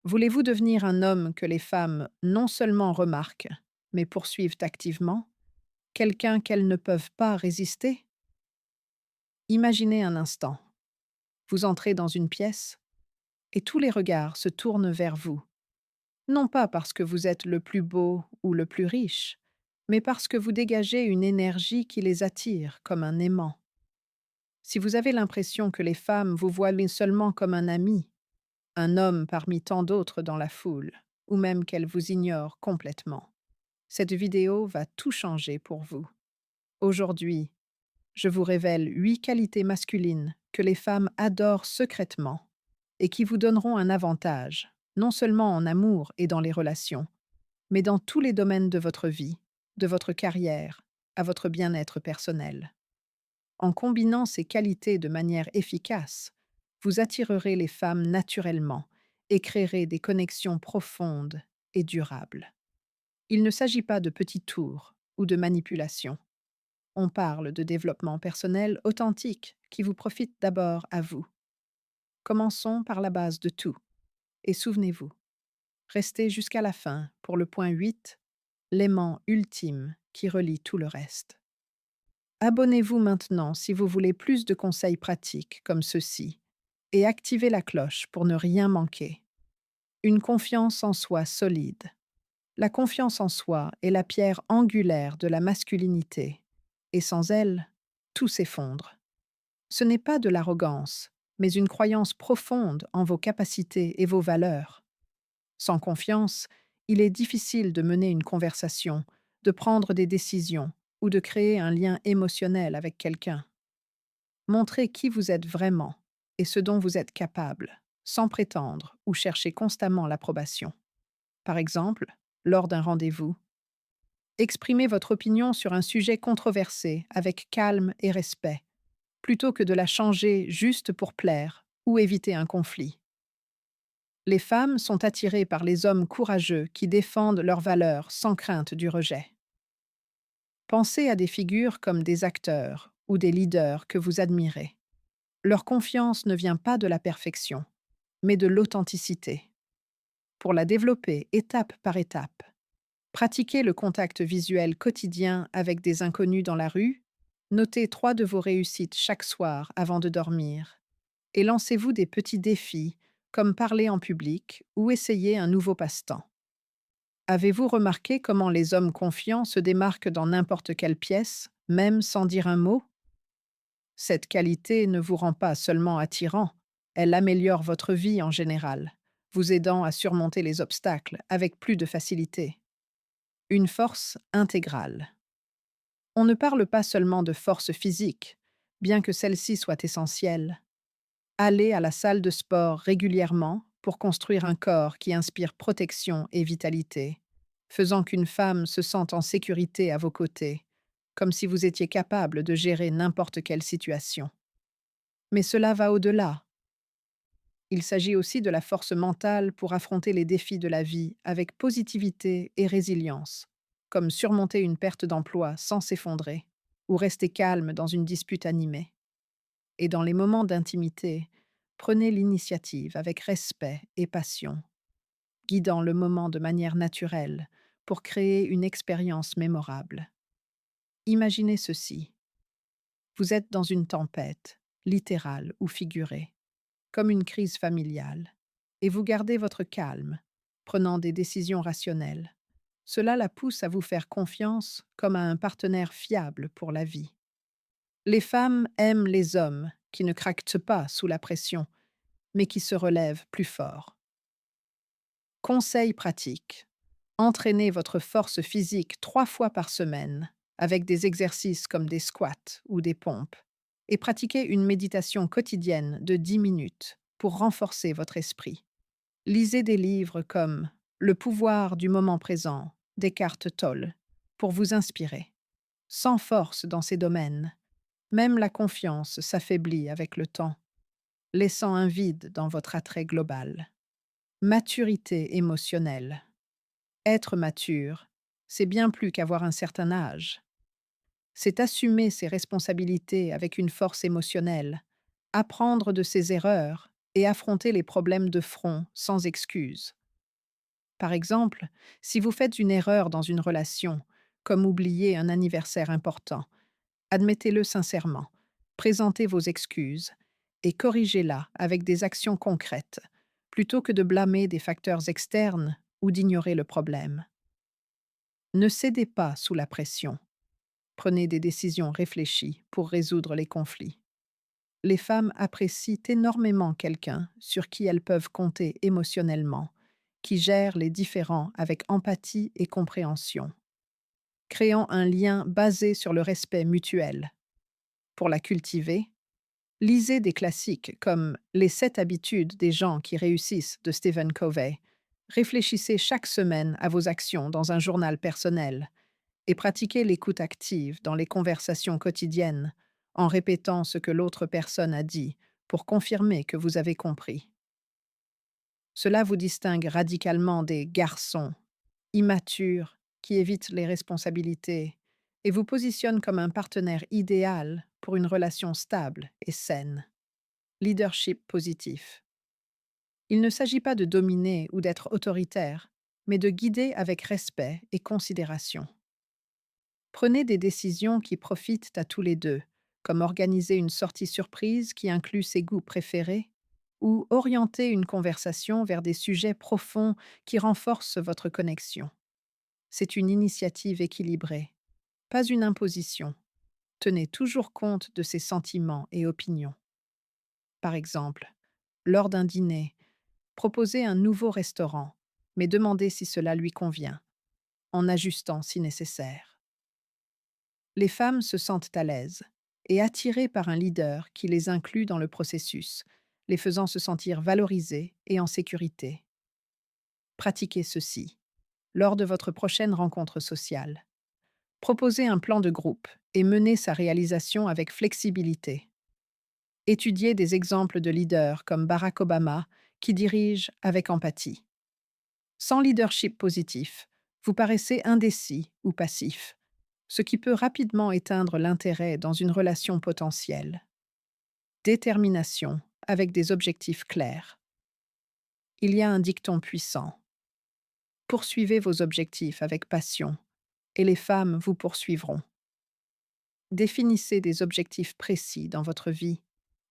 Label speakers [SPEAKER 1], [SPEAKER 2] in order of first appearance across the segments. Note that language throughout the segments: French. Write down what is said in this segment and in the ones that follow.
[SPEAKER 1] Voulez-vous devenir un homme que les femmes non seulement remarquent, mais poursuivent activement? Quelqu'un qu'elles ne peuvent pas résister? Imaginez un instant. Vous entrez dans une pièce et tous les regards se tournent vers vous. Non pas parce que vous êtes le plus beau ou le plus riche, mais parce que vous dégagez une énergie qui les attire comme un aimant. Si vous avez l'impression que les femmes vous voient seulement comme un ami, un homme parmi tant d'autres dans la foule, ou même qu'elles vous ignorent complètement, cette vidéo va tout changer pour vous. Aujourd'hui, je vous révèle 8 qualités masculines que les femmes adorent secrètement et qui vous donneront un avantage, non seulement en amour et dans les relations, mais dans tous les domaines de votre vie, de votre carrière, à votre bien-être personnel. En combinant ces qualités de manière efficace, vous attirerez les femmes naturellement et créerez des connexions profondes et durables. Il ne s'agit pas de petits tours ou de manipulation. On parle de développement personnel authentique qui vous profite d'abord à vous. Commençons par la base de tout. Et souvenez-vous, restez jusqu'à la fin pour le point 8, l'aimant ultime qui relie tout le reste. Abonnez-vous maintenant si vous voulez plus de conseils pratiques comme ceux-ci et activez la cloche pour ne rien manquer. Une confiance en soi solide. La confiance en soi est la pierre angulaire de la masculinité et sans elle, tout s'effondre. Ce n'est pas de l'arrogance, mais une croyance profonde en vos capacités et vos valeurs. Sans confiance, il est difficile de mener une conversation, de prendre des décisions ou de créer un lien émotionnel avec quelqu'un. Montrez qui vous êtes vraiment et ce dont vous êtes capable, sans prétendre ou chercher constamment l'approbation. Par exemple, lors d'un rendez-vous, exprimez votre opinion sur un sujet controversé avec calme et respect, plutôt que de la changer juste pour plaire ou éviter un conflit. Les femmes sont attirées par les hommes courageux qui défendent leurs valeurs sans crainte du rejet. Pensez à des figures comme des acteurs ou des leaders que vous admirez. Leur confiance ne vient pas de la perfection, mais de l'authenticité. Pour la développer étape par étape, pratiquez le contact visuel quotidien avec des inconnus dans la rue, notez 3 de vos réussites chaque soir avant de dormir, et lancez-vous des petits défis comme parler en public ou essayer un nouveau passe-temps. Avez-vous remarqué comment les hommes confiants se démarquent dans n'importe quelle pièce, même sans dire un mot? Cette qualité ne vous rend pas seulement attirant, elle améliore votre vie en général, vous aidant à surmonter les obstacles avec plus de facilité. Une force intégrale. On ne parle pas seulement de force physique, bien que celle-ci soit essentielle. Allez à la salle de sport régulièrement pour construire un corps qui inspire protection et vitalité, faisant qu'une femme se sente en sécurité à vos côtés, comme si vous étiez capable de gérer n'importe quelle situation. Mais cela va au-delà. Il s'agit aussi de la force mentale pour affronter les défis de la vie avec positivité et résilience, comme surmonter une perte d'emploi sans s'effondrer, ou rester calme dans une dispute animée. Et dans les moments d'intimité, prenez l'initiative avec respect et passion, guidant le moment de manière naturelle pour créer une expérience mémorable. Imaginez ceci. Vous êtes dans une tempête, littérale ou figurée, comme une crise familiale, et vous gardez votre calme, prenant des décisions rationnelles. Cela la pousse à vous faire confiance comme à un partenaire fiable pour la vie. Les femmes aiment les hommes qui ne craquent pas sous la pression, mais qui se relèvent plus fort. Conseil pratique. Entraînez votre force physique 3 fois par semaine avec des exercices comme des squats ou des pompes et pratiquez une méditation quotidienne de 10 minutes pour renforcer votre esprit. Lisez des livres comme Le pouvoir du moment présent d'Eckhart Tolle pour vous inspirer. Sans force dans ces domaines, même la confiance s'affaiblit avec le temps, laissant un vide dans votre attrait global. Maturité émotionnelle. Être mature, c'est bien plus qu'avoir un certain âge. C'est assumer ses responsabilités avec une force émotionnelle, apprendre de ses erreurs et affrontez les problèmes de front sans excuse. Par exemple, si vous faites une erreur dans une relation, comme oublier un anniversaire important, admettez-le sincèrement, présentez vos excuses et corrigez-la avec des actions concrètes, plutôt que de blâmer des facteurs externes ou d'ignorer le problème. Ne cédez pas sous la pression. Prenez des décisions réfléchies pour résoudre les conflits. Les femmes apprécient énormément quelqu'un sur qui elles peuvent compter émotionnellement, qui gère les différends avec empathie et compréhension, créant un lien basé sur le respect mutuel. Pour la cultiver, lisez des classiques comme Les 7 habitudes des gens qui réussissent de Stephen Covey. Réfléchissez chaque semaine à vos actions dans un journal personnel et pratiquez l'écoute active dans les conversations quotidiennes en répétant ce que l'autre personne a dit pour confirmer que vous avez compris. Cela vous distingue radicalement des garçons immatures qui évitent les responsabilités et vous positionne comme un partenaire idéal pour une relation stable et saine. Leadership positif. Il ne s'agit pas de dominer ou d'être autoritaire, mais de guider avec respect et considération. Prenez des décisions qui profitent à tous les deux, comme organiser une sortie surprise qui inclut ses goûts préférés, ou orienter une conversation vers des sujets profonds qui renforcent votre connexion. C'est une initiative équilibrée, pas une imposition. Tenez toujours compte de ses sentiments et opinions. Par exemple, lors d'un dîner, proposez un nouveau restaurant, mais demandez si cela lui convient, en ajustant si nécessaire. Les femmes se sentent à l'aise et attirées par un leader qui les inclut dans le processus, les faisant se sentir valorisées et en sécurité. Pratiquez ceci lors de votre prochaine rencontre sociale. Proposez un plan de groupe et menez sa réalisation avec flexibilité. Étudiez des exemples de leaders comme Barack Obama qui dirigent avec empathie. Sans leadership positif, vous paraissez indécis ou passif, ce qui peut rapidement éteindre l'intérêt dans une relation potentielle. Détermination avec des objectifs clairs. Il y a un dicton puissant. Poursuivez vos objectifs avec passion et les femmes vous poursuivront. Définissez des objectifs précis dans votre vie,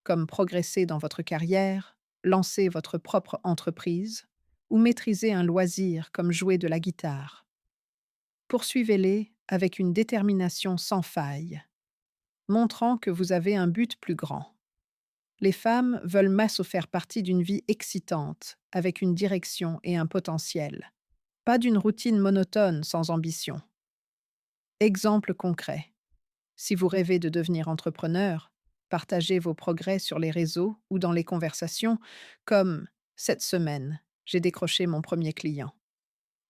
[SPEAKER 1] comme progresser dans votre carrière, lancer votre propre entreprise ou maîtriser un loisir comme jouer de la guitare. Poursuivez-les avec une détermination sans faille, montrant que vous avez un but plus grand. Les femmes veulent masse faire partie d'une vie excitante, avec une direction et un potentiel, pas d'une routine monotone sans ambition. Exemple concret. Si vous rêvez de devenir entrepreneur, partagez vos progrès sur les réseaux ou dans les conversations, comme cette semaine, j'ai décroché mon premier client.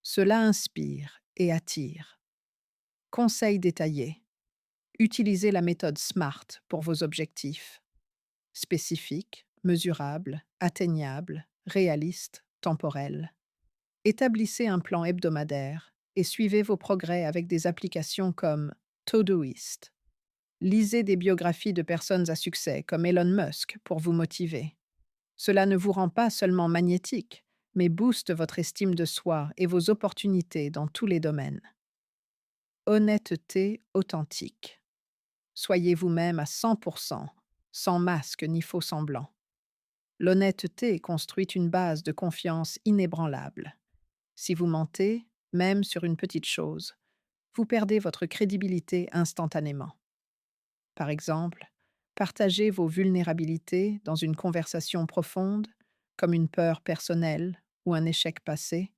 [SPEAKER 1] Cela inspire et attire. Conseils détaillés. Utilisez la méthode SMART pour vos objectifs. Spécifiques, mesurables, atteignables, réalistes, temporels. Établissez un plan hebdomadaire et suivez vos progrès avec des applications comme Todoist. Lisez des biographies de personnes à succès comme Elon Musk pour vous motiver. Cela ne vous rend pas seulement magnétique, mais booste votre estime de soi et vos opportunités dans tous les domaines. Honnêteté authentique. Soyez vous-même à 100%, sans masque ni faux semblant. L'honnêteté construit une base de confiance inébranlable. Si vous mentez, même sur une petite chose, vous perdez votre crédibilité instantanément. Par exemple, partagez vos vulnérabilités dans une conversation profonde, comme une peur personnelle ou un échec passé,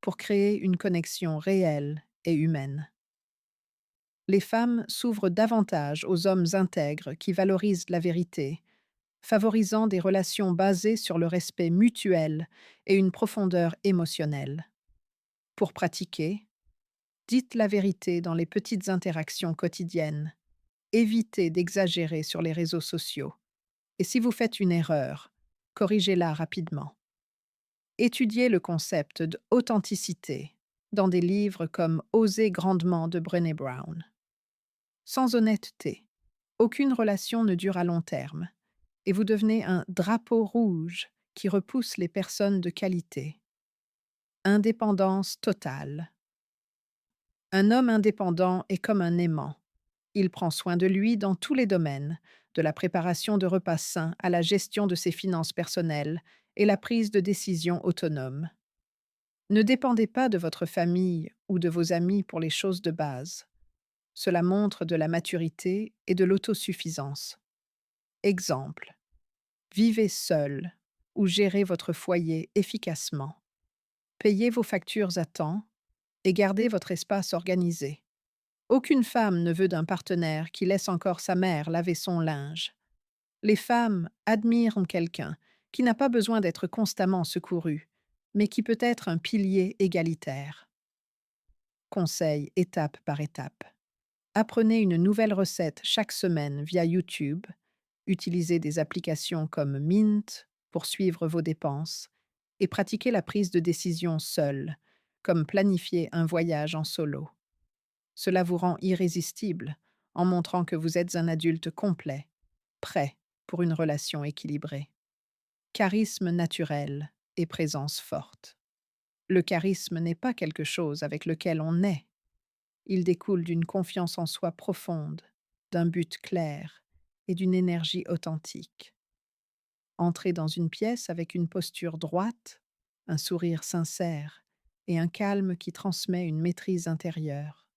[SPEAKER 1] pour créer une connexion réelle et humaine. Les femmes s'ouvrent davantage aux hommes intègres qui valorisent la vérité, favorisant des relations basées sur le respect mutuel et une profondeur émotionnelle. Pour pratiquer, dites la vérité dans les petites interactions quotidiennes. Évitez d'exagérer sur les réseaux sociaux. Et si vous faites une erreur, corrigez-la rapidement. Étudiez le concept d'authenticité dans des livres comme Oser grandement de Brené Brown. Sans honnêteté, aucune relation ne dure à long terme. et vous devenez un drapeau rouge qui repousse les personnes de qualité. Indépendance totale. Un homme indépendant est comme un aimant. Il prend soin de lui dans tous les domaines, de la préparation de repas sains à la gestion de ses finances personnelles et la prise de décisions autonomes. Ne dépendez pas de votre famille ou de vos amis pour les choses de base. Cela montre de la maturité et de l'autosuffisance. Exemple, vivez seul ou gérez votre foyer efficacement. Payez vos factures à temps et gardez votre espace organisé. Aucune femme ne veut d'un partenaire qui laisse encore sa mère laver son linge. Les femmes admirent quelqu'un qui n'a pas besoin d'être constamment secouru, mais qui peut être un pilier égalitaire. Conseil étape par étape. Apprenez une nouvelle recette chaque semaine via YouTube. Utilisez des applications comme Mint pour suivre vos dépenses et pratiquez la prise de décision seule, comme planifier un voyage en solo. Cela vous rend irrésistible en montrant que vous êtes un adulte complet, prêt pour une relation équilibrée. Charisme naturel et présence forte. Le charisme n'est pas quelque chose avec lequel on naît. Il découle d'une confiance en soi profonde, d'un but clair et d'une énergie authentique. Entrez dans une pièce avec une posture droite, un sourire sincère et un calme qui transmet une maîtrise intérieure.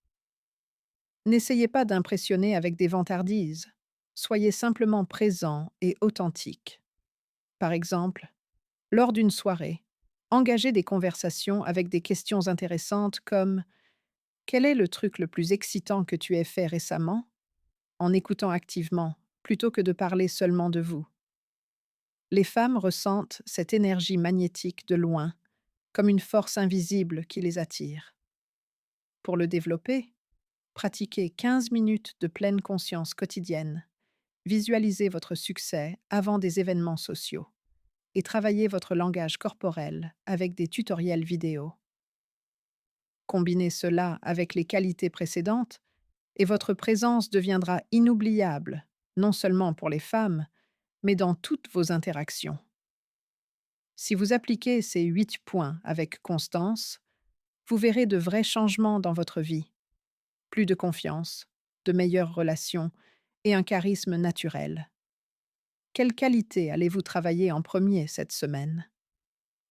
[SPEAKER 1] N'essayez pas d'impressionner avec des vantardises. Soyez simplement présent et authentique. Par exemple, lors d'une soirée, engagez des conversations avec des questions intéressantes comme quel est le truc le plus excitant que tu aies fait récemment, en écoutant activement, plutôt que de parler seulement de vous. Les femmes ressentent cette énergie magnétique de loin, comme une force invisible qui les attire. Pour le développer, pratiquez 15 minutes de pleine conscience quotidienne, visualisez votre succès avant des événements sociaux et travaillez votre langage corporel avec des tutoriels vidéo. Combinez cela avec les qualités précédentes et votre présence deviendra inoubliable, non seulement pour les femmes, mais dans toutes vos interactions. Si vous appliquez ces 8 points avec constance, vous verrez de vrais changements dans votre vie. Plus de confiance, de meilleures relations et un charisme naturel. Quelle qualité allez-vous travailler en premier cette semaine?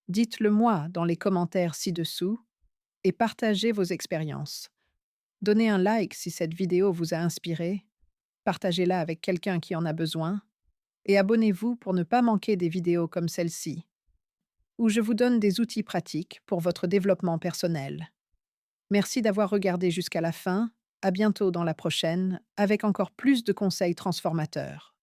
[SPEAKER 1] Dites-le moi dans les commentaires ci-dessous et partagez vos expériences. Donnez un like si cette vidéo vous a inspiré, partagez-la avec quelqu'un qui en a besoin et abonnez-vous pour ne pas manquer des vidéos comme celle-ci, où je vous donne des outils pratiques pour votre développement personnel. Merci d'avoir regardé jusqu'à la fin. À bientôt dans la prochaine, avec encore plus de conseils transformateurs.